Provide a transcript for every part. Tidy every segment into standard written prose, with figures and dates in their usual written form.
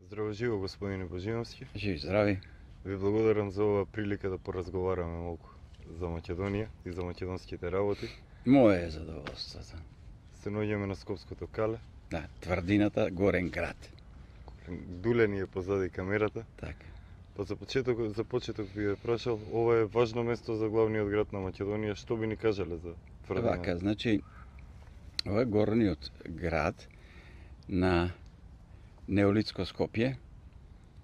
Здраво живо, господине Божиновски. Живи, здрави. Ви благодарам за ова прилика да поразговараме малку за Македонија и за македонските работи. Мое е задоволството. Се наоѓаме на Скопското кале. Да, тврдината Горен град. Дуле ни е позади камерата. Така. Па за почеток би прашал, ова е важно место за главниот град на Македонија. Што би ни кажале за тврдината? Вака, значи, ова е горниот град на неолитско Скопје.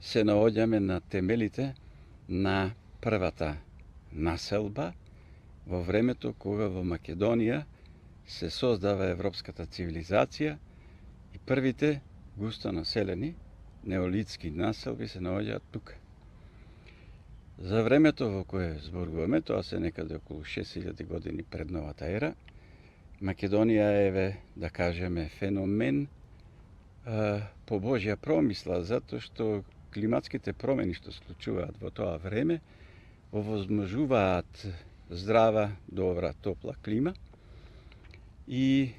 Се наоѓаме на темелите на првата населба во времето кога во Македонија се создава европската цивилизација и првите густо населени неолитски населби се наоѓаат тука. За времето во кое зборуваме, тоа се некаде околу 6000 години пред новата ера, Македонија е, да кажеме, феномен по Божја промисла, затоа што климатските промени што случуваат во тоа време овозможуваат здрава, добра, топла клима и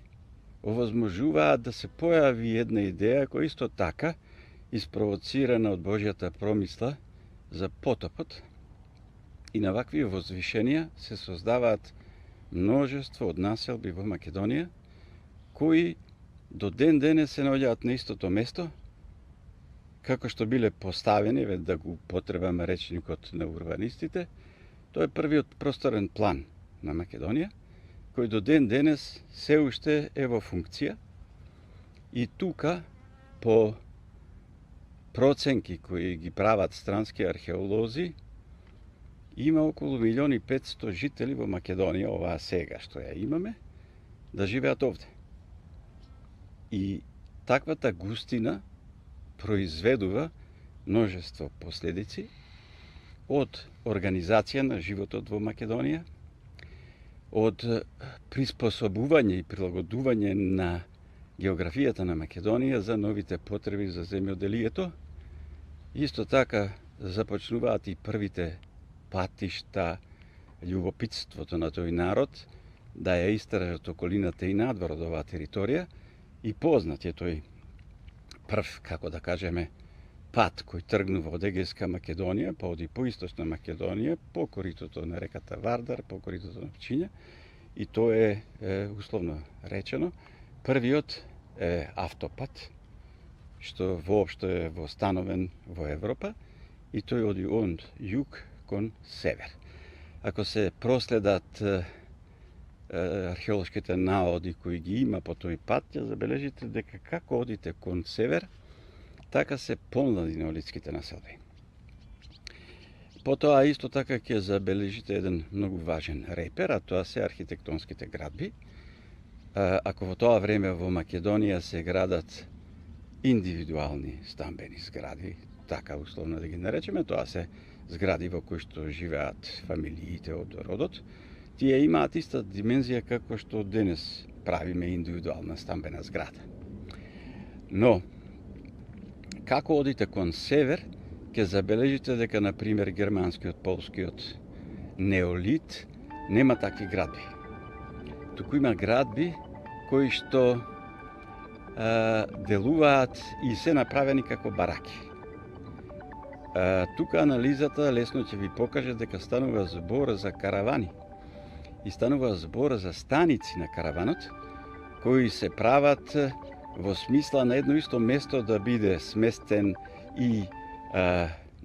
овозможуваат да се појави една идеја која исто така испровоцирана од Божјата промисла за потопот и на вакви возвишенија се создаваат множество од населби во Македонија кои до ден денес се наоѓаат на истото место како што биле поставени, да го употребаме речникот на урбанистите. Тоа е првиот просторен план на Македонија, кој до ден денес се уште е во функција и тука по проценки кои ги прават странски археолози има околу 1.500.000 жители во Македонија, оваа сега што ја имаме, да живеат овде. И таквата густина произведува множество последици од организација на животот во Македонија, од приспособување и прилагодување на географијата на Македонија за новите потреби за земјоделието. Исто така започнуваат и првите патишта, љубопитството на тој народ да ја истражат околината и надвор од оваа територија и познат е тој прв, како да кажеме, пат кој тргнува од Егејска Македонија, па оди по источна Македонија, по коритото на реката Вардар, по коритото на Пчиња, и тоа е условно речено првиот автопат што воопшто е востановен во Европа и тој оди од југ кон север. Ако се проследат археолошките наоди кои ги има по тој пат, ќе забележите дека како одите кон север, така се помлади неолитските населби. Потоа исто така ќе забележите еден многу важен репер, а тоа се архитектонските градби. Ако во тоа време во Македонија се градат индивидуални стамбени згради, така условно да ги наречеме, тоа се згради во кои што живеат фамилиите од родот, тие имаат иста димензија како што денес правиме индивидуална стамбена зграда. Но, како одите кон север, ќе забележите дека, например, германскиот, полскиот неолит нема такви градби. Туку има градби кои што делуваат и се направени како бараки. Тука анализата лесно ќе ви покаже дека станува збор за каравани и станува збор за станици на караванот кои се прават во смисла на едно исто место да биде сместен и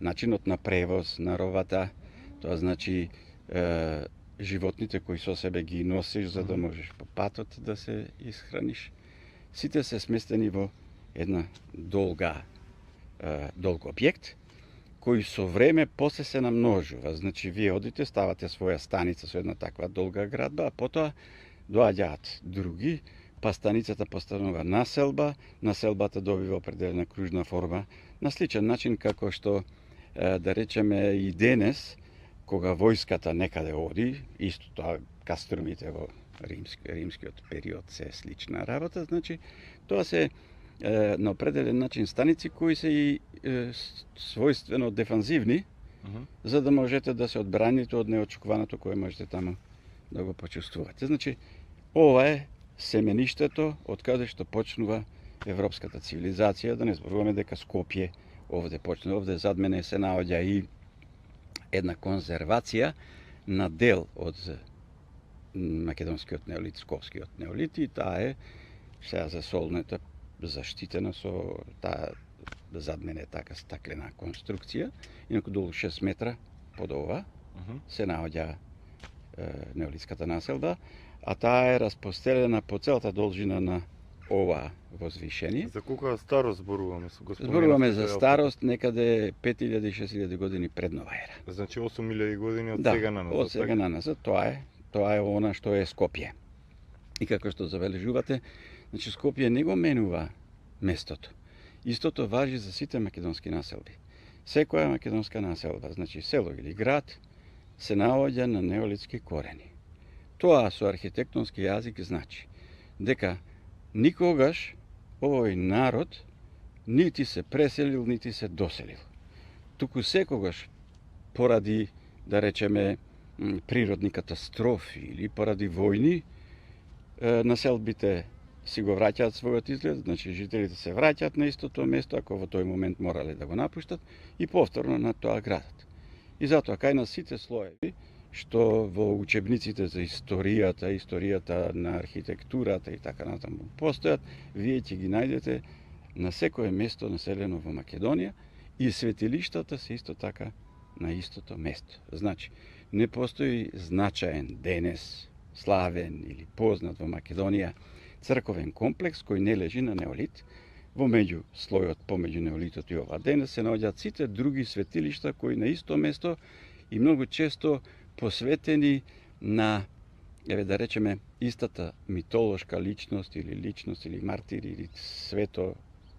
начинот на превоз на робата, тоа значи животните кои со себе ги носиш за да можеш по патот да се исхраниш. Сите се сместени во една долг објект кој со време после се намножува. Значи, вие одите, ставате своја станица со една таква долга градба, а потоа доаѓаат други, па станицата постанува населба, населбата добива определена кружна форма, на сличен начин како што, да речеме, и денес, кога војската некаде оди, исто тоа каструмите во римскиот период се слична работа, значи, тоа се на определен начин станици кои се и својствено дефанзивни, за да можете да се одбраните од неочекуваното кое можете таму да го почувствувате. Значи, ова е семеништето од каде што почнува европската цивилизација, да не зборуваме дека Скопје овде почна. Овде зад мене се наоѓа и една конзервација на дел од македонскиот неолит, Сковскиот неолит, и таа е сега за солнета заштитена со таа зад мене така стаклена конструкција, инаку долу 6 метра под ова се наоѓа неолитската населба, а таа е распостелена по целата должина на ова возвишение. За колка старост зборуваме? Зборуваме за старост некаде 5000-6000 години пред нова ера. Значи 8000 години од Да, сега на назад. од сега на назад, тоа е она што е Скопје. И како што забележувате, значи Скопје не го менува местото. Истото важи за сите македонски населби. Секоја македонска населба, значи село или град, се наоѓа на неолитски корени. Тоа со архитектонски јазик значи дека никогаш овој народ нити се преселил, нити се доселил. Туку секогаш поради, да речеме, природни катастрофи или поради војни, населбите си го враќаат својот изглед, значи жителите се враќаат на истото место, ако во тој момент морале да го напуштат, и повторно на тоа градот. И затоа кај нас сите слоеви, што во учебниците за историјата на архитектурата и така натаму постојат, вие ќе ги најдете на секое место населено во Македонија, и светилиштата се исто така на истото место. Значи, не постои значаен денес, славен или познат во Македонија црковен комплекс кој не лежи на неолит. Во меѓу слојот помеѓу неолитот и ова денес се наоѓаат сите други светилишта кои на исто место и многу често посветени на, да речеме, истата митолошка личност или мартир или свето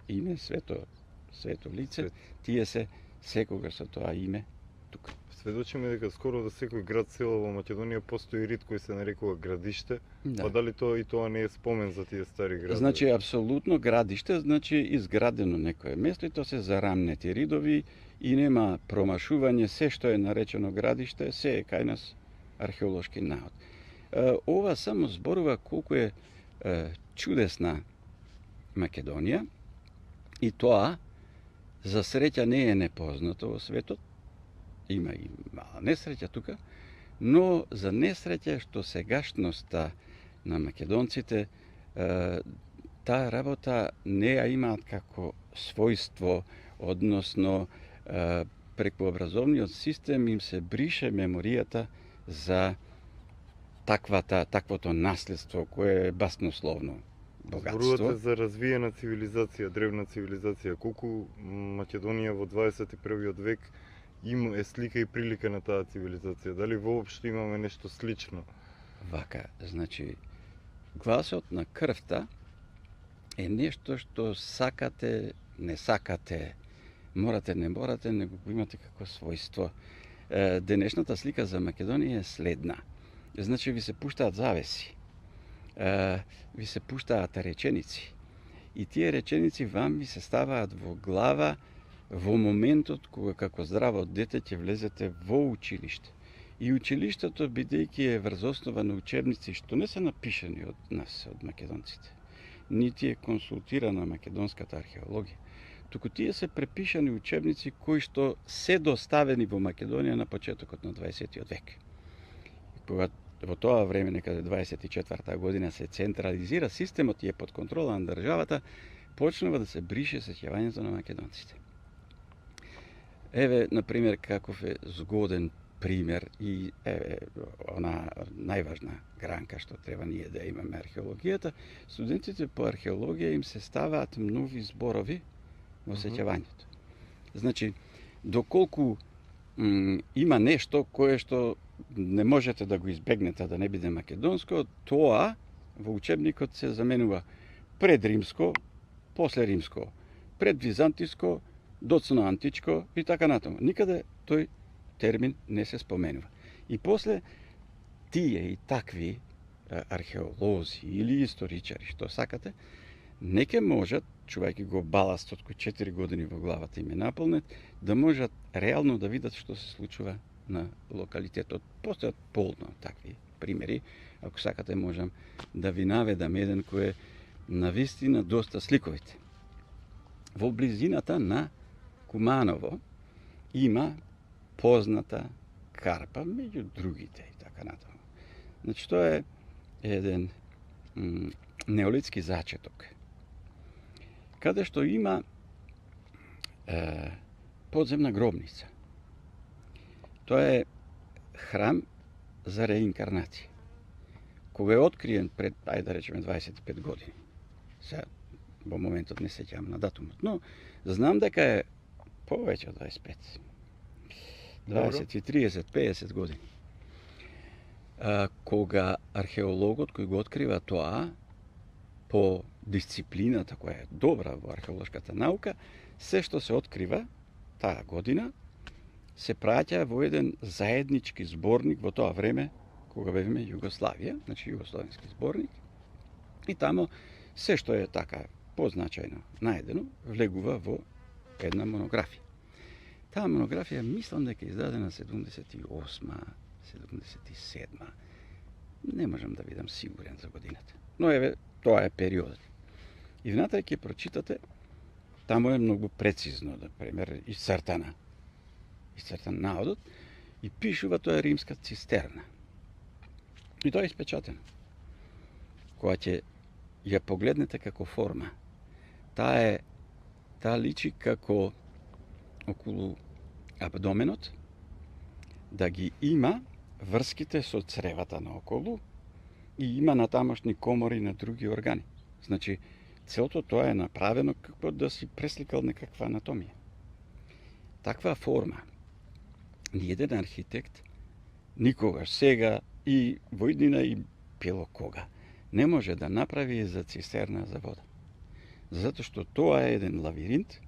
име, свето лице, тие се секогаш со тоа име тука. Сведочиме дека скоро да секој град, село во Македонија постои рид кој се нарекува градиште, Да. па дали тоа не е спомен за тие стари градови? Значи, апсолутно градиште, значи изградено некое место и тоа се зарамнети ридови и нема промашување, се што е наречено градиште, се е кај нас археолошки наод. Ова само зборува колку е чудесна Македонија, и тоа за среќа не е непознато во светот. Има и мала несреќа тука, но за несреќа што сегашноста на македонците таа работа не ја имаат како својство, односно преку образовниот систем им се брише меморијата за таквото наследство кое е баснословно богатство. Зборувате за развиена цивилизација, древна цивилизација. Колку Македонија во 21. век е слика и прилика на таа цивилизација? Дали воопшто имаме нешто слично? Вака, значи, гласот на крвта е нешто што сакате, не сакате, морате, не морате, него го имате како својство. Денешната слика за Македонија е следна. Значи, ви се пуштаат завеси, ви се пуштаат реченици, и тие реченици вам ви се ставаат во глава во моментот кога како здраво дете ќе влезете во училиште. И училиштето, бидејќи е врз основа на учебници што не се напишани од нас, од македонците, нити е консултирана македонската археологија, туку тие се препишани учебници кои што се доставени во Македонија на почетокот на 20. век. Кога во тоа време, некаде 24-та година, се централизира системот и е под контрола на државата, почнува да се брише сеќавањето на македонците. Еве, например, каков е згоден пример и она најважна гранка што треба ние да имаме археологијата, студентите по археологија им се ставаат нови зборови во сеќавањето. Значи, доколку има нешто кое што не можете да го избегнете да не биде македонско, тоа во учебникот се заменува пред римско, после римско, пред византиско, доцно античко и така натаму. Никаде тој термин не се споменува. И после тие и такви археолози или историчари, што сакате, не ке можат, чувајќи го баластот кој 4 години во главата им е наполнет, да можат реално да видат што се случува на локалитетот. Постојат полно такви примери. Ако сакате, можам да ви наведам еден кој е навистина доста сликовит. Во близината на Куманово има позната карпа меѓу другите и така натаму. Значи тоа е еден неолитски зачеток, каде што има подземна гробница. Тоа е храм за реинкарнација. Кога е откриен пред, ајде да речеме, 25 години. Сега, во моментот не сеќавам на датумот, но знам дека е повеќе од 25. 20, 30, 50 години. Кога археологот кој го открива тоа, по дисциплината која е добра во археолошката наука, се што се открива таа година, се праќа во еден заеднички зборник во тоа време, кога бевме Југославија, значи југословенски зборник, и тамо се што е така позначајно најдено, влегува во една монографија. Таа монографија мислам дека е издадена 78, 77. Не можам да видам сигурен за годината. Но еве, тоа е периодот. И внатре ќе прочитате, тамо е многу прецизно, например, исцртан наодот, и пишува тоа е римска цистерна. И тоа е испечатено. Кога ќе ја погледнете како форма, таа личи како околу абдоменот, да ги има врските со цревата наоколу и има натамошни комори на други органи. Значи, целото тоа е направено како да си пресликал некаква анатомија. Таква форма ниеден архитект никогаш сега и во иднина и било кога не може да направи за цистерна за вода. Затоа што тоа е еден лавиринт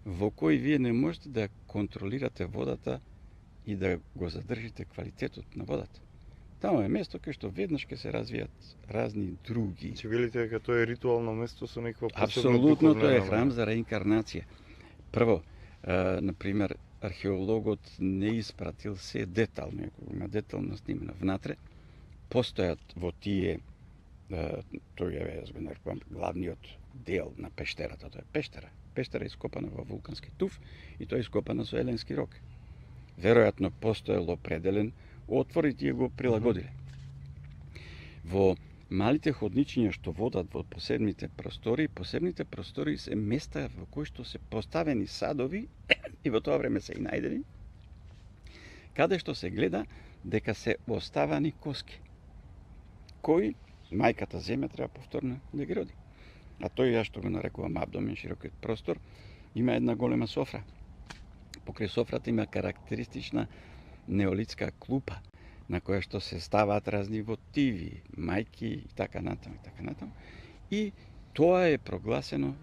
во кој вие не можете да контролирате водата и да го задржите квалитетот на водата. Тамо е место кај што веднаш ќе се развијат разни други. Че велите дека тоа е ритуално место со некаква посебна Апсолутно духовна тоа е намера. храм за реинкарнација. Прво, например, археологот не испратил се детално, ако има детално снимено внатре, постојат во тие, тој е, јас го нарекувам, главниот дел на пештерата, тоа е пештера. Пештера е ископана во вулкански туф и тоа е ископана со еленски рок. Веројатно постоело определен отвор и тие го прилагодиле. Во малите ходничиња што водат во посебните простори се места во кои што се поставени садови и во тоа време се и најдени, каде што се гледа дека се оставани коски, кои мајката земја треба повторно да ги роди. А тој, ја што го нарекувам абдомен, широкиот простор, има една голема софра. Покрај софрата има карактеристична неолитска клупа, на која што се ставаат разни вотиви, мајки и така натаму и така натаму. И тоа е прогласено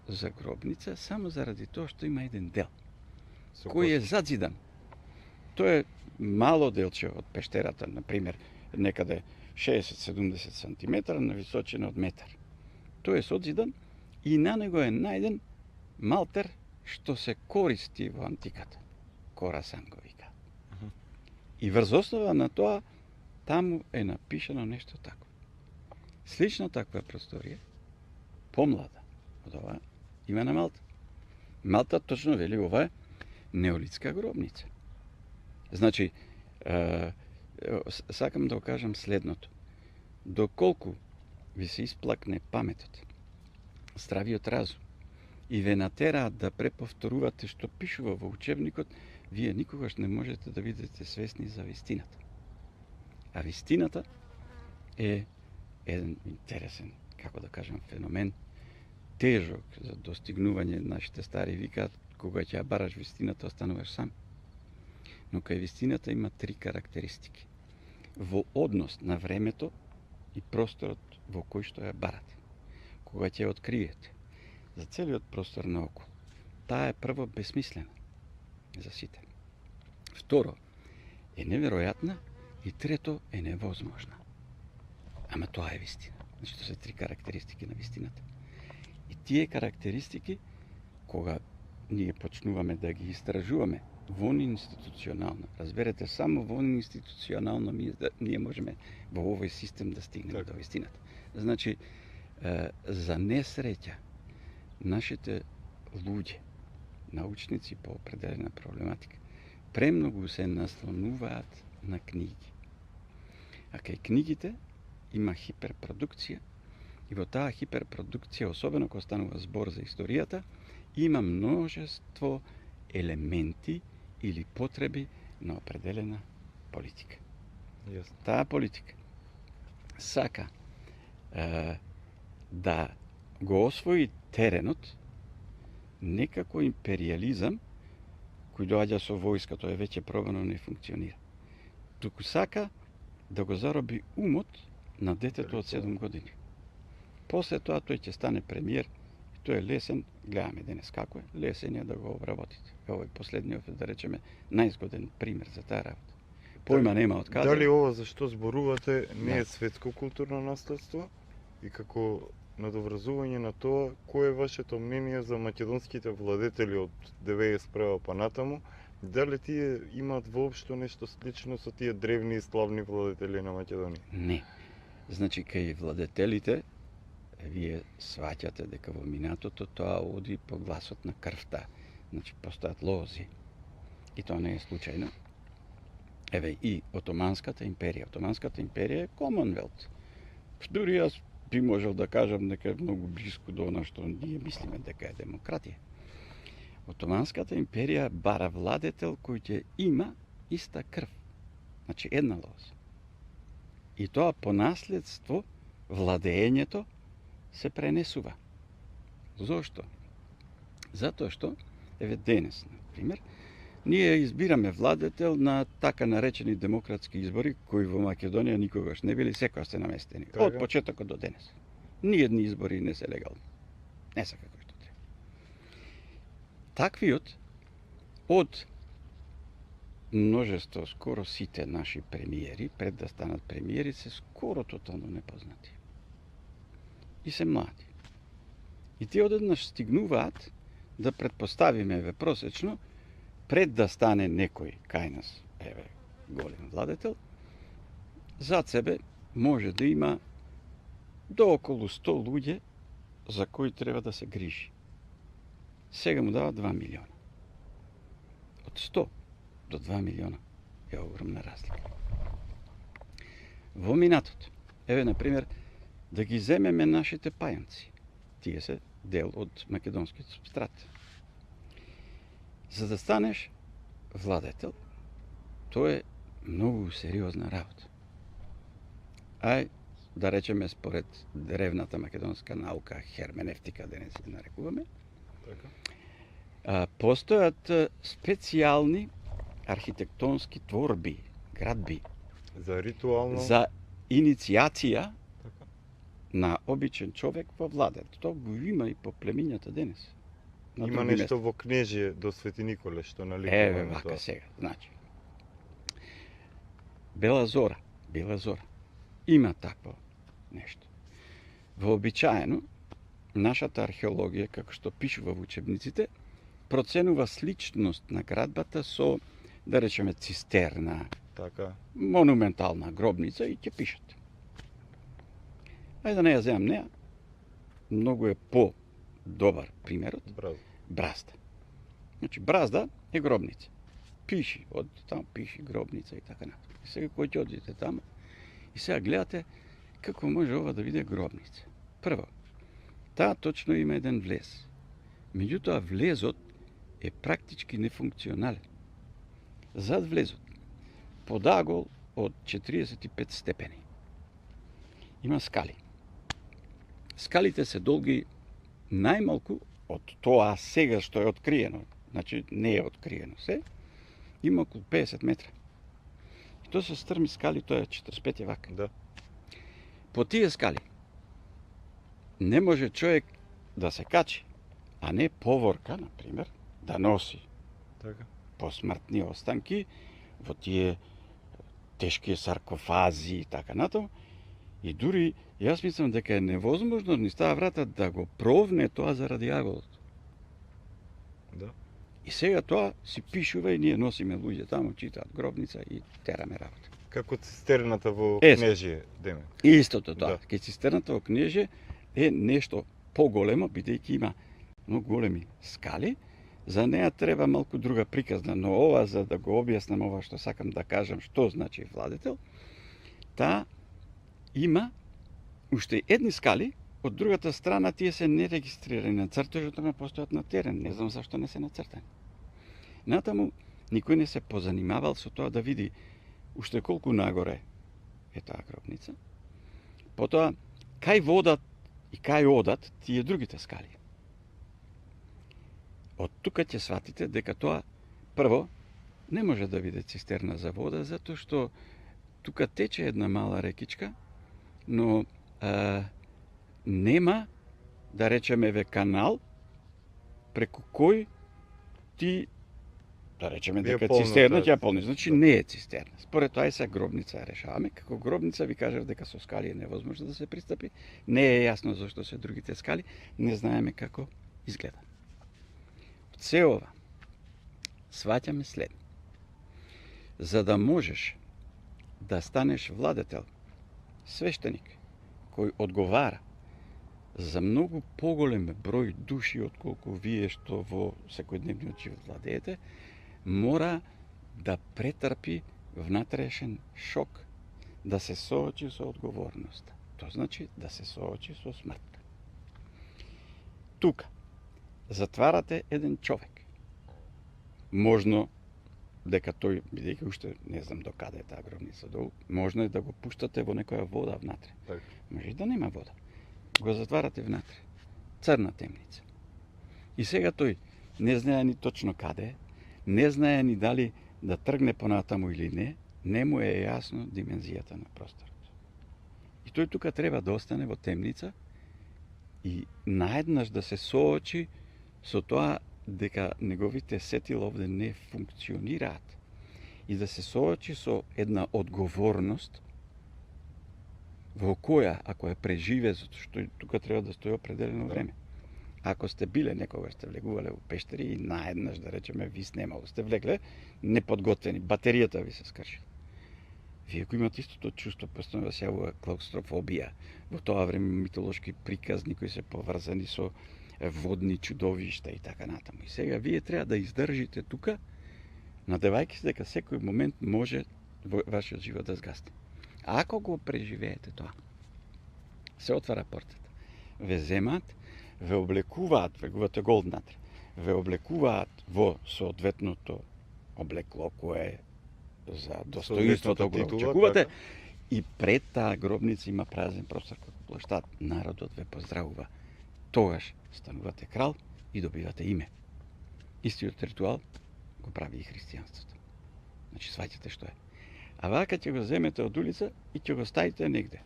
за гробница само заради тоа што има еден дел кој е задзидан. Тоа е мало делче од пештерата, например, некаде 60-70 сантиметра на височина од метар. Тој е содзидан и на него е најден малтер што се користи во антиката. Корасан го вика. И врз основа на тоа, таму е напишано нешто тако. Слична таква просторија, помлада од ова, има на Малта. Малта точно вели ова е неолитска гробница. Значи, сакам да кажам следното. Доколку ви се исплакне паметот, здравиот разум и ве натераат да преповторувате што пишува во учебникот, вие никогаш не можете да бидете свесни за вистината. А вистината е еден интересен, како да кажам, феномен, тежок за достигнување. Нашите стари викаат, кога ќе ја бараш вистината, остануваш сам. Но кај вистината има три карактеристики. Во однос на времето и просторот во кој што ја барате. Кога ќе ја откриете за целиот простор наоколу, таа е прво бесмислена за сите. Второ, е неверојатна и трето е невозможна. Ама тоа е вистина. Значи, тоа се три карактеристики на вистината. И тие карактеристики, кога ние почнуваме да ги истражуваме вон институционално, разберете, само вон институционално ние можеме во овој систем да стигнеме до вистината. Значи, за несреќа, нашите луѓе научници по определена проблематика, премногу се наслонуваат на книги. А кај книгите има хиперпродукција и во таа хиперпродукција, особено кога станува збор за историјата, има множество елементи или потреби на определена политика. Јасно. Таа политика сака да го освои теренот некако империализам кој доаѓа со војска, тоа е веќе пробано, не функционира. Туку сака да го зароби умот на детето од 7 години. После тоа тој ќе стане премиер и тој е лесен, гледаме денес како е, лесен е да го обработите. Овој последниот, да речеме, најзгоден пример за таа работа. Појма нема од каде. Дали ова за што зборувате не е светско културно наследство и како надоврзување на тоа, кое е вашето мнение за македонските владетели од 91 па натаму? Дали тие имаат воопшто нешто слично со тие древни и славни владетели на Македонија? Не. Значи, кај владетелите, вие сваќате дека во минатото тоа оди по гласот на крвта. Значи, постојат лози. И тоа не е случајно. Еве, и Отоманската империја. Отоманската империја е Комонвелт. Дури јас би можел да кажам дека е многу близко до она што ние мислиме дека е демократија. Отоманската империја бара владетел кој ќе има иста крв. Значи, една лоза. И тоа по наследство, владеењето, се пренесува. Зошто? Затоа што, еве денес, например, ние избираме владетел на така наречени демократски избори, кои во Македонија никогаш не били, секоја се наместени. Така. Од почетокот до денес. Ниедни избори не се легални. Не се како што треба. Таквиот, од множество, скоро сите наши премиери, пред да станат премиери, се скоро тотално непознати. И се млади. И тие одеднаш стигнуваат да предпоставиме, еве, просечно, пред да стане некој кај нас, еве, голем владетел, зад себе може да има до околу 100 луѓе за кои треба да се грижи. Сега му дава 2 милиона. Од 100 до 2 милиона е огромна разлика. Во минатото, еве, например, да ги земеме нашите пајанци. Тие се дел од македонскиот супстрат. За да станеш владетел, тоа е многу сериозна работа. Ај, да речеме, според древната македонска наука, херменевтика, денес се нарекуваме, Така. Постојат специјални архитектонски творби, градби, За ритуално... за иницијација Така. на обичен човек во владет. Тоа го има и по племињата денес. На Има други нешто места. во кнежие до Свети Николе што наликува Еве, на вака тоа. сега, значи. Бела зора. Има такво нешто. Вообичаено, нашата археологија, како што пишува во учебниците, проценува сличност на градбата со, да речеме, цистерна, Така. монументална гробница и ќе пишат. Ајде да не ја земам неа, многу е по-добар примерот, Браво. Бразда. Значи, Бразда е гробница. Пиши, од таму пиши гробница и така натаму. И сега кој ќе одите таму и сега гледате како може ова да биде гробница. Прво, таа точно има еден влез. Меѓутоа, влезот е практички нефункционален. Зад влезот, подагол од 45 степени, има скали. Скалите се долги најмалку од тоа сега што е откриено, значи не е откриено се, има околу 50 метра. И тоа се стрми скали, тоа е 45 вак. Да. По тие скали не може човек да се качи, а не поворка, например, да носи Така. посмртни останки во тие тешки саркофази и така натаму. И дури јас мислам дека е невозможно низ таа врата да го провне тоа заради аголот. Да. И сега тоа си пишува и ние носиме луѓе таму, читаат гробница и тераме работа. Како цистерната во Е, кнежие, деме. И истото тоа. Да. Ке цистерната во кнеже е нешто поголемо, бидејќи има многу големи скали, За неа треба малку друга приказна, но ова за да го објаснам ова што сакам да кажам што значи владетел, таа има уште едни скали, од другата страна тие се нерегистрирани на цртежот, ама постојат на терен, не знам зашто не се нацртани. Натаму никој не се позанимавал со тоа да види уште колку нагоре е таа гробница. Потоа, кај водат и кај одат тие другите скали. Од тука ќе сватите дека тоа, прво, не може да биде цистерна за вода, затоа што тука тече една мала рекичка, но нема, да речеме, канал, преку кој ти, да речеме, дека цистерна ќе ја полни. Значи не е цистерна. Според тоа и се гробница ја решаваме. Како гробница ви кажав дека со скали е невозможно да се пристапи. Не е јасно зашто се другите скали, не знаеме како изгледа. Од се ова сваќаме след. За да можеш да станеш владетел, свештеник, кој одговара за многу поголем број души отколку вие што во секојдневниот живот владеете, мора да претрпи внатрешен шок, да се соочи со одговорноста. Тоа значи да се соочи со смртта. Тука затварате еден човек. Можно дека тој, бидејќи уште не знам до каде е таа гробница долу, можно е да го пуштате во некоја вода внатре. Так. Може и да нема вода. Го затварате внатре. Црна темница. И сега тој не знае ни точно каде е, не знае ни дали да тргне понатаму или не му е јасно димензијата на просторот. И тој тука треба да остане во темница и наеднаш да се соочи со тоа дека неговите сетиловде не функционираат и да се соочи со една одговорност во која, ако ја преживе, затоа што тука треба да стои определено време. Ако сте биле некогаш, сте влегувале во пештери и наеднаш, да речеме, ви снемало, сте влегле неподготвени, батеријата ви се скршила. Вие ако имате истото чувство, постојано да се јавува клаустрофобија, во тоа време митолошки приказни кои се поврзани со водни чудовишта и така натаму. И сега вие треба да издржите тука, надевајќи се дека секој момент може вашиот живот да сгасне. А ако го преживеете тоа, се отвара портата, ве земаат, ве облекуваат, влегувате гол внатре, ве облекуваат во соодветното облекло кое за достоинството го очекувате, така. и пред таа гробница има празен простор како плоштад. Народот ве поздравува. Тогаш станувате крал и добивате име. Истиот ритуал го прави и христијанството. Значи, сваќате што е. А вака ќе го земете од улица и ќе го ставите негде.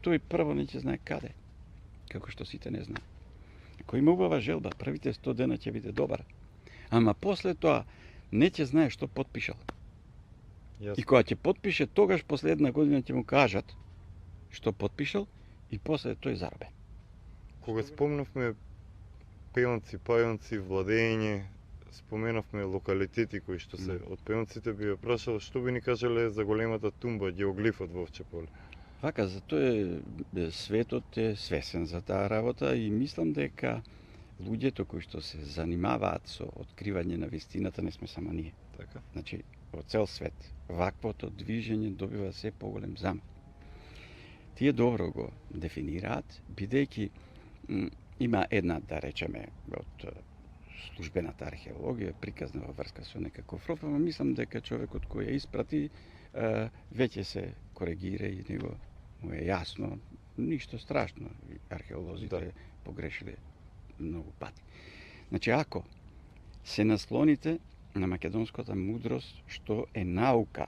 Тој прво не ќе знае каде, како што сите не знаат. Ако има убава желба, првите 100 дена ќе биде добар. Ама после тоа не ќе знае што потпишал. Јасно. И кога ќе потпише, тогаш последна година ќе му кажат што потпишал и после тој заробе. Кога спомнавме пеонци, пајонци, владење, споменавме локалитети кои што се од пеонците, би ја прашал што би ни кажале за големата тумба, геоглифот во Овче поле. Вака, затоа светот е свесен за таа работа и мислам дека луѓето кои што се занимаваат со откривање на вистината не сме само ние. Така. Значи, во цел свет, ваквото движење добива се поголем замах. Тие добро го дефинираат, бидејќи има една, да речеме, од службената археологија, приказна во врска со некаков ров, ама мислам дека човекот кој ја испрати веќе се коригира и него му е јасно, ништо страшно. Археолозите погрешиле многу пати. Значи, ако се наслоните на македонската мудрост, што е наука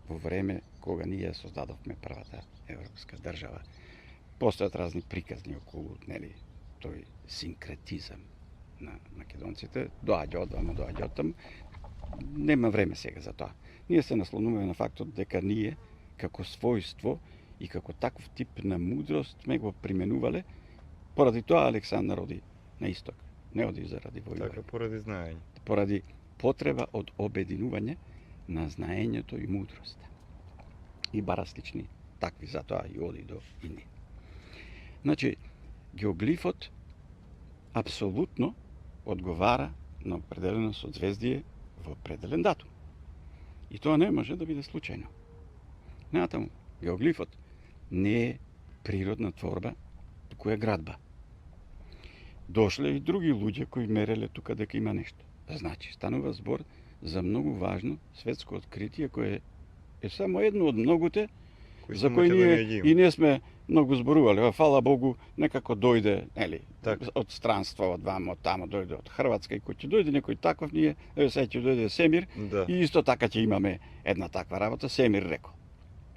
во време кога ние создадовме првата европска држава, постојат разни приказни околу, нели, тој синкретизам на македонците, доаѓа од вама, доаѓа од таму, нема време сега за тоа. Ние се наслонуваме на фактот дека ние, како својство и како таков тип на мудрост, сме го применувале, поради тоа Александар оди на исток, не оди заради војување. Така, поради знаење. Поради потреба од обединување на знаењето и мудроста. И бара слични такви, затоа и оди до Индија. Значи, геоглифот апсолутно одговара на определено созвездие во определен датум. И тоа не може да биде случајно. Натаму, геоглифот не е природна творба, туку е градба. Дошле и други луѓе кои мереле тука дека има нешто. Значи, станува збор за многу важно светско откритие кое е само едно од многуте за кои ние и не сме многу зборувале. Фала Богу, некако дојде, нели, од странство, од вамо, од тамо, дојде од Хрватска и кој ќе дојде некој таков, ние, сега ќе дојде Семир, и исто така ќе имаме една таква работа, Семир рекол.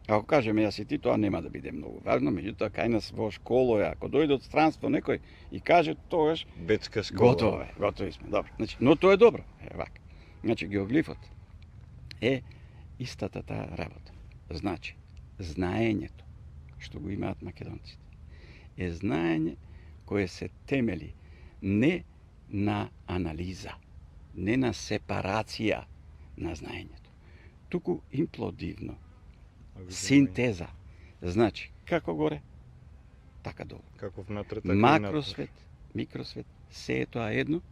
Ако кажеме јас и ти, тоа нема да биде многу важно, меѓутоа кај нас во школа е, ако дојде од странство некој и каже тогаш бечка школа. Готови сме, добро. Значи, но тоа е добро, вака. Значи геоглифот е истата таа работа. Значи, знаењето што го имаат македонците е знаење кое се темели не на анализа, не на сепарација на знаењето, туку имплодивно, синтеза. Значи, како горе, така долу. Како внатре, така макросвет, микросвет, се е тоа едно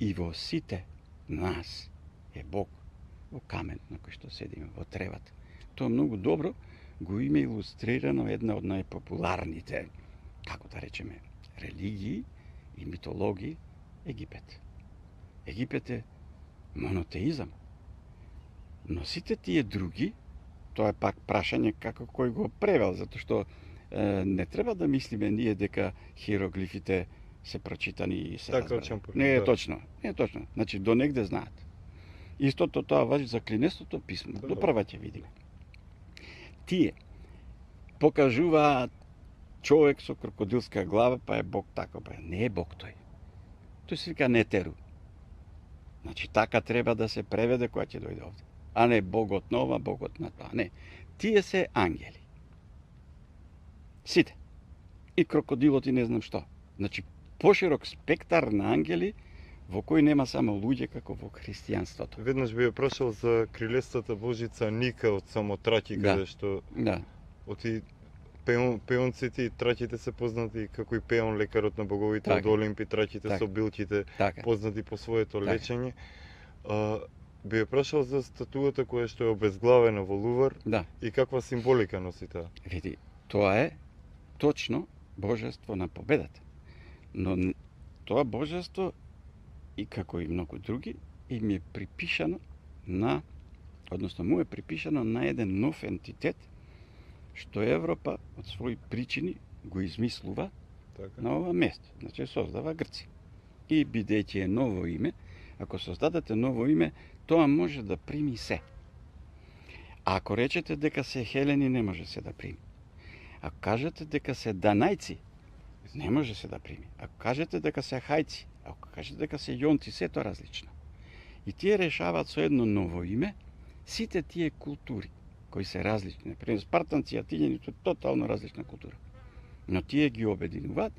и во сите нас е Бог во каменот на кој што седиме, во тревата. Тоа многу добро го има илустрирано една од најпопуларните, како да речеме, религии и митологии, Египет. Египет е монотеизам. Но сите тие други, тоа е пак прашање како кој го превел, затоа што не треба да мислиме ние дека хиероглифите се прочитани и се разбираат. Не е точно, не е точно. Значи, до негде знаат. Истото тоа важи за клинестото писмо. До прва ќе видиме. Тие покажуваат човек со крокодилска глава, па е Бог тако, па не е Бог тој. Тој се вика Нетеру. Значи, така треба да се преведе која ќе дојде овде. А не Богот на ова, Богот на тоа. Не. Тие се ангели. Сите. И крокодилот и не знам што. Значи, поширок спектар на ангели во кој нема само луѓе како во христијанството. Веднаш би ја прошал за крилестата Божица Ника од Самотраќи, каде што оти пеонците и траките се познати како и пеон лекарот на боговите од Олимпи, траките со билките познати по своето лечење. Би ја прошал за статуата која што е обезглавена во Лувар и каква символика носи таа. Види, тоа е точно божество на победата. Но тоа божество и како и многу други им е припишано на, односно му е припишано на еден нов ентитет што Европа од своји причини го измислува на ова место. Значи создава Грци. И бидејќи е ново име, ако создадете ново име, тоа може да прими се. А ако речете дека се хелени, не може се да прими. Ако кажете дека се данајци, не може се да прими. Ако кажете дека се хајци, ако кажете дека се јонци, се тоа различно. И тие решаваат со едно ново име сите тие култури кои се различни. Например, спартанци и атињани, тоа е тотално различна култура. Но тие ги обединуваат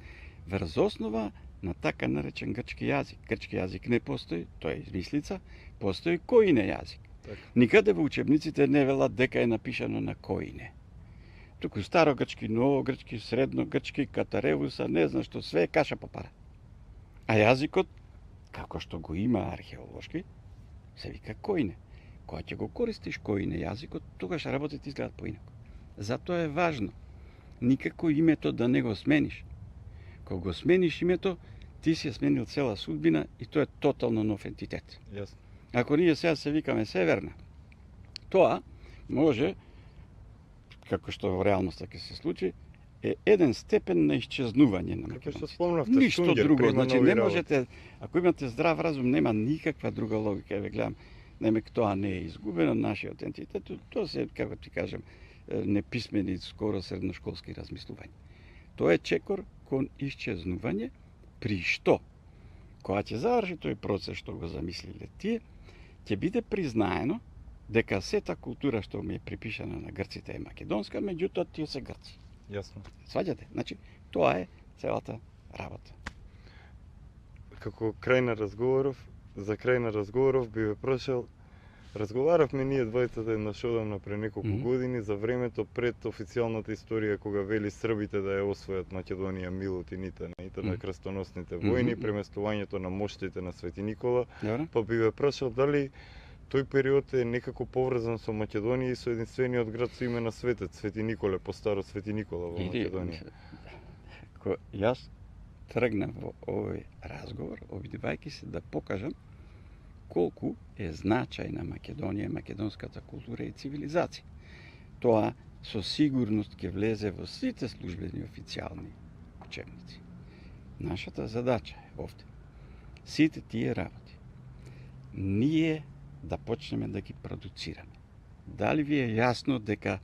врз основа на така наречен грчки јазик. Грчки јазик не постои, тоа е измислица, постои коине јазик. Никаде во учебниците не велат дека е напишано на коине. Туку старогрчки, новогрчки, средногрчки, катаревуса, не знам што, све е каша по пара. А јазикот, како што го има археолошки, се вика коине. Кога ќе го користиш коине јазикот, тогаш работите изгледат поинако. Затоа е важно никако името да не го смениш. Кога го смениш името, ти си ја сменил цела судбина и тоа е тотално нов ентитет. Јасно. Ако ние сега се викаме Северна, тоа може, како што во реалноста ќе се случи, е еден степен на исчезнување на македонците. Ништо друго, значи не можете, ако имате здрав разум, нема никаква друга логика. Еве гледам, немек тоа не е изгубено, нашиот ентитет, тоа се, како ти кажам, неписмени, скоро средношколски размислувања. Тоа е чекор кон исчезнување, при што, кога ќе заврши тој процес што го замислиле тие, ќе биде признаено дека сета култура што ми е припишана на грците е македонска, меѓутоа тие се грци. Јасно. Сваѓате? Значи, тоа е целата работа. Како крај на разговоров, за крај на разговоров би ве прошал Разговаравме ние двајцата еднаш одамна пред неколку години за времето пред официјалната историја кога вели србите да ја освојат Македонија Милутините на крстоносните војни, преместувањето на моштите на Свети Никола. Па би ве прашал дали тој период е некако поврзан со Македонија и со единствениот град со име на светец Свети Николе, по старо Свети Никола во Македонија. Јас тргнав во овој разговор, обидувајќи се да покажам колку е значајна Македонија, македонската култура и цивилизација. Тоа со сигурност ќе влезе во сите службени официјални учебници. Нашата задача е овде, сите тие работи, ние да почнеме да ги продуцираме. Дали ви е јасно дека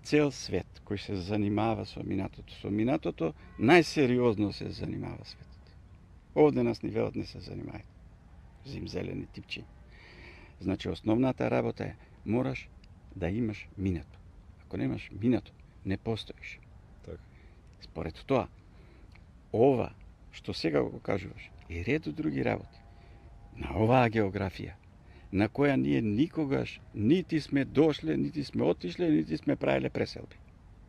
цел свет кој се занимава со минатото најсериозно се занимава светот. Овде нас ни велат не се занимајте. Зимзелени типчи. Значи, основната работа е, мораш да имаш минато. Ако немаш минато, не постоиш. Така. Според тоа, ова, што сега го кажуваш, и ред од други работи, на оваа географија, на која ние никогаш нити сме дошле, нити сме отишле, нити сме правиле преселби.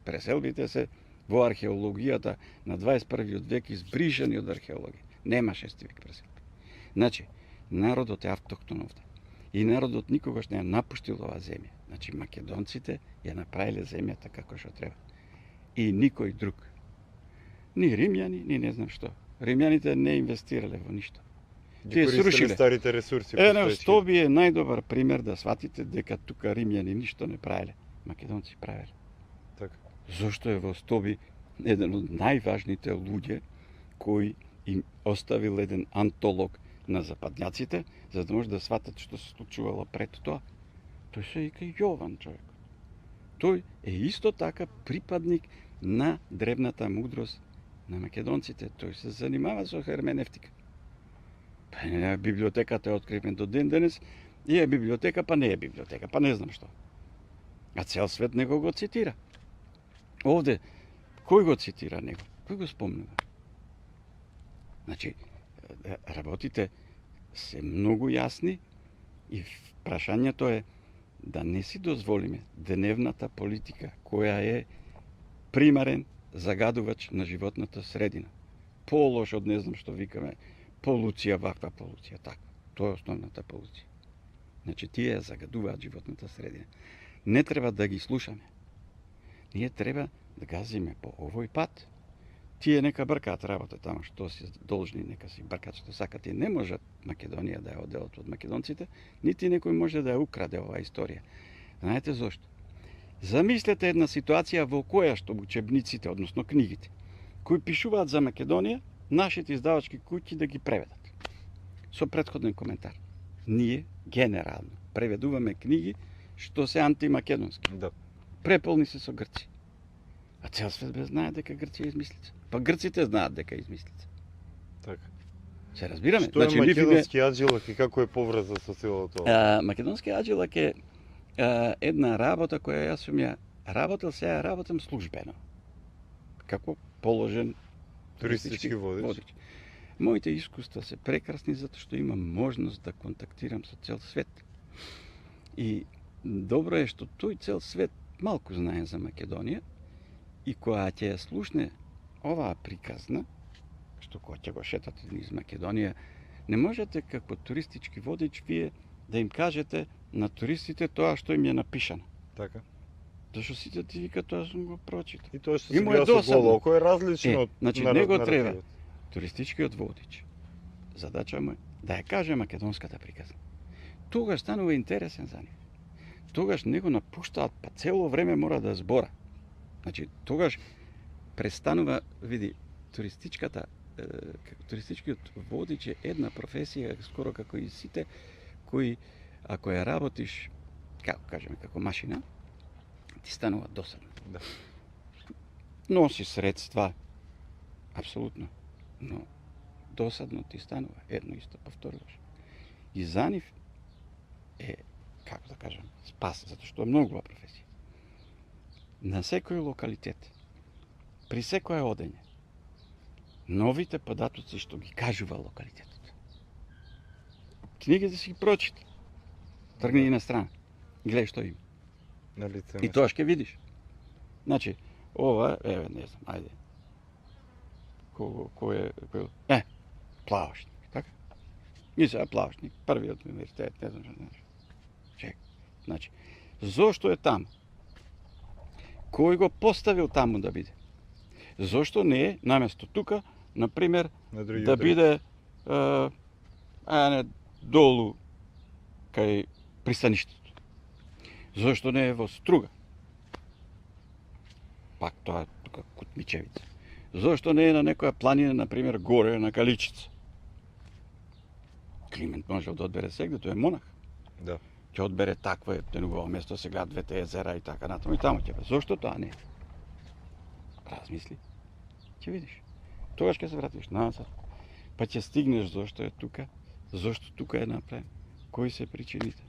Преселбите се во археологијата на 21. век избришани од археологија. Нема 6 век преселби. Значи, народот е автохтон овде. И народот никогаш не ја напуштил оваа земја. Значи, македонците ја направиле земјата како што треба. И никој друг. Ни римјани, ни не знам што. Римјаните не инвестирале во ништо. Тие срушиле старите ресурси. Што би е најдобар пример да сватите дека тука римјани ништо не правеле. Македонци правеле. Така. Зошто е во Стоби еден од најважните луѓе кој им оставил еден антолог на западњаците, за да може да сватат што се случувало пред тоа. Тој се вика Јован човек. Тој е исто така припадник на древната мудрост на македонците. Тој се занимава со херменевтика. Па библиотеката ја откривме до ден денес, и е библиотека, па не е библиотека, па не знам што. А цел свет него го цитира. Овде, кој го цитира него? Кој го спомнува? Значи, работите се многу јасни и прашањето е да не си дозволиме дневната политика, која е примарен загадувач на животната средина. Полош од не знам што викаме, полуција, ваква полуција, така. Тоа е основната полуција. Значи, тие загадуваат животната средина. Не треба да ги слушаме. Ние треба да газиме по овој пат. Тие нека бркаат работа тамо, што си должни, нека си бркаат што сакат и не можат Македонија да ја оделат од македонците, нити некој може да ја украде оваа историја. Знаете зошто? Замислете една ситуација во која што учебниците, односно книгите, кои пишуваат за Македонија, нашите издавачки куќи да ги преведат. Со претходен коментар. Ние, генерално, преведуваме книги што се антимакедонски. Да. Преполни се со грци. А цел свет бе знае дека Грција е измислица. Па грците знаат дека е измислица. Така. Се разбираме? Што е македонски аджилак и како е поврзан со целото ова? Македонски аджилак е една работа која јас сум ја работел, сега ја работам службено. Како положен туристички водич. Моите искуства се прекрасни затоа што имам можност да контактирам со цел свет. И добро е што тој цел свет малку знае за Македонија и кога ќе ја слушне оваа приказна, што кога ќе го шетате низ Македонија, не можете како туристички водич вие да им кажете на туристите тоа што им е напишано. Така. Зашто сите ти викаат тоа сум го прочитал. И тоа што се гледа со голо око е различно од значи него треба туристичкиот водич. Задача му е да ја каже македонската приказна. Тогаш станува интересен за нив. Тогаш него напуштаат, па цело време мора да збора. Значи, тогаш престанува, види, туристичкиот водич е една професија, скоро како и сите, кои, ако ја работиш, како кажеме, како машина, ти станува досадно. Да. Носи средства, апсолутно, но досадно ти станува, едно исто повторуваш. И за нив е, како да кажам, спас, затоа што е многу професија. На секој локалитет, при секоја одење, новите податоци што ги кажува локалитетот. Книгите си ги прочита. Тргни и на страна. Гледај што има. На лице И тоа ќе видиш. Значи, ова, еве, не знам, ајде. Кој е? Плавашник, така? И сега плавашник, првиот универзитет, не знам што знаеш. Чек. Значи, зошто е таму? Кој го поставил таму да биде? Зошто не е наместо тука, например, на други да биде долу кај пристаништето? Зошто не е во Струга? Пак тоа е тука Кутмичевица. Зошто не е на некоја планина, например, горе на Каличица? Климент можел да одбере сегде, тој е монах. Да. Ќе одбере такво ептенувао место, се гледат двете езера и така натаму и таму ќе бе. Зошто тоа не? Размисли. Ќе видиш. Тогаш ќе се вратиш назад, па ќе стигнеш зошто е тука, зошто тука е направен, кои се причините,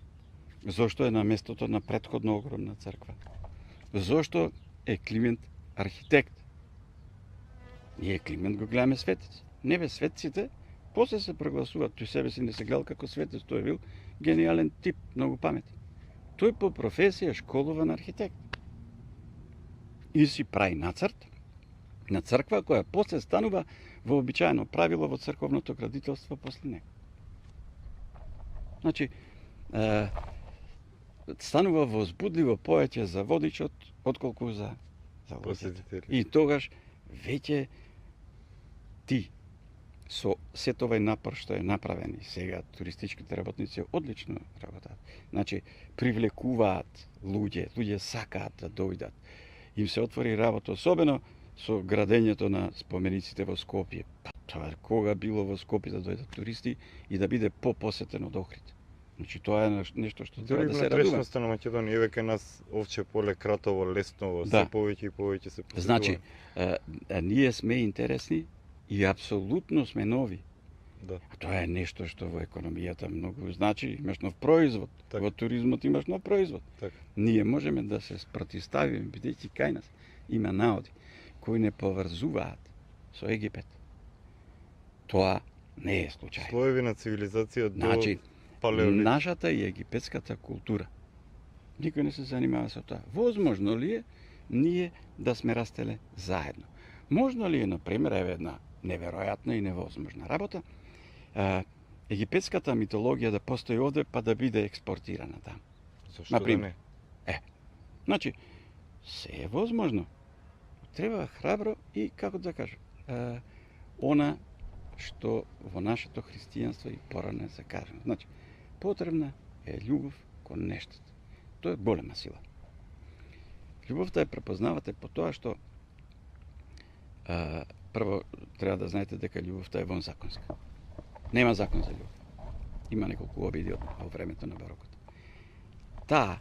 зошто е на местото на претходно огромна црква, зошто е Климент архитект. Ние Климент го гледаме светец. Не бе, светците после се прогласуваат. Тој себе си не се гледал како светец, тој е бил гениален тип, многу паметен. Тој по професија школуван архитект. И си прави нацрт на црква која после станува вообичаено правило во црковното градителство после него. Значи, станува возбудливо повеќе за водичот отколку за посетители. И тогаш веќе ти со сет овој напор што е направен и сега туристичките работници одлично работат. Значи, привлекуваат луѓе сакаат да дојдат. Им се отвори работа, особено со градењето на спомениците во Скопје. Па тоа кога било во Скопје да дојдат туристи и да биде попосетен од Охрид. Значи тоа е нешто што треба Дури да се радува. внатрешноста на Македонија, еве кај нас овче поле Кратово, Лесново, Да. се повеќе и повеќе се посетува. Значи, ние сме интересни и апсолутно сме нови. Да. А тоа е нешто што во економијата многу значи, имаш нов производ. Така. Во туризмот имаш нов производ. Така. Ние можеме да се спротиставиме, бидејќи кај нас има наоди кои не поврзуваат со Египет. Тоа не е случај. Слоеви на цивилизација до Значи, палеолит. нашата и египетската култура. Никој не се занимава со тоа. Возможно ли е ние да сме растеле заедно? Можно ли е, например, еве една неверојатна и невозможна работа, египетската митологија да постои овде па да биде експортирана таму? Зошто например. да не? Значи, се е возможно. Треба храбро и, како да кажам, она што во нашето христијанство и порано се кажем. Значи, потребна е љубов кон нештото. Тоа е голема сила. Љубовта ја препознавате по тоа што прво треба да знаете дека љубовта е вонзаконска. Нема закон за љубов. Има неколку обиди во времето на барокот. Таа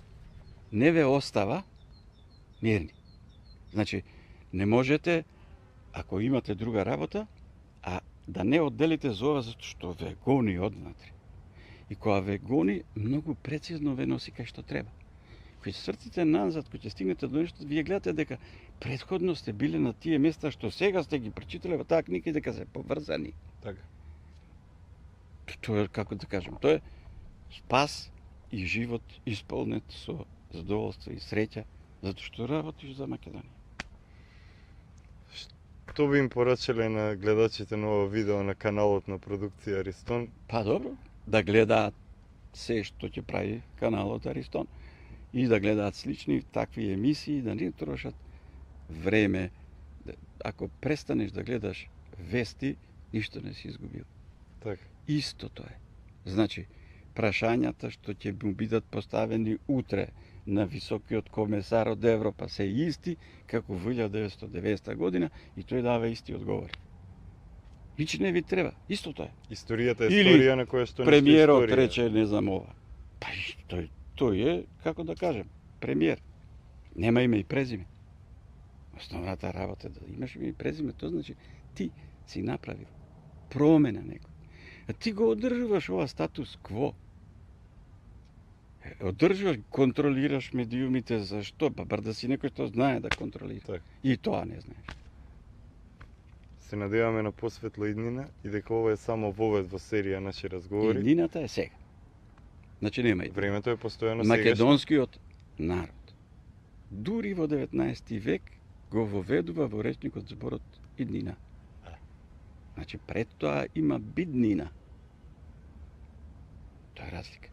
не ве остава мирни. Значи, не можете, ако имате друга работа, а да не одделите за ова, затоа што ве гони однатре. И кога ве гони, многу прецизно ве носи кај што треба. Кој се свртите назад, кој ќе стигнете до нешто, вие гледате дека претходно сте биле на тие места што сега сте ги прочитале во таа книга и дека се поврзани. Така. Тоа е, како да кажем, тоа е спас и живот исполнет со задоволство и среќа, затоа што работиш за Македонија. Што би им порачале на гледачите на ова видео на каналот на продукција Аристон? Па добро, да гледаат се што ќе прави каналот Аристон и да гледаат слични такви емисии, да не трошат време. Ако престанеш да гледаш вести, ништо не си изгубил. Така. Истото е. Значи, прашањата што ќе му бидат поставени утре на високиот комесар од Европа се исти како во 1990 година и тој дава исти одговори. Ничи не ви треба, истото е. Историјата е Или историја на која што ништо Премиерот историја. рече не знам ова. Па тој е, како да кажем, премиер. Нема име и презиме. Основната работа е да имаш име и презиме, тоа значи ти си направил промена некој. А ти го одржуваш ова статус кво. Одржуваш, контролираш медиумите, зашто? Па бар да си некој што знае да контролира. Така. И тоа не знаеш. Се надеваме на посветла иднина и дека ова е само вовед во серија наши разговори. Иднината е сега. Значи нема иднина. Времето е постојано сегашно. Македонскиот народ, дури во 19 век, го воведува во речникот зборот иднина. Значи пред тоа има биднина. Тоа е разлика.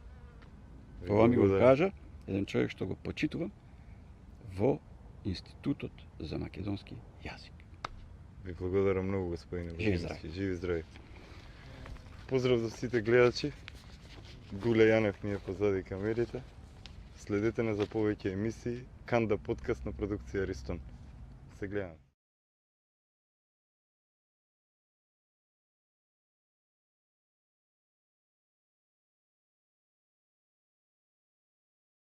Ова ми го кажа еден човек што го почитувам во Институтот за македонски јазик. Ви благодарам многу, господине Живи Владимирски. Живи здрави. Поздрав за сите гледачи. Гуле Јанев ми е позади камерите. Следете не за повеќе емисии. Канда подкаст на продукција Ристон. Се гледаме.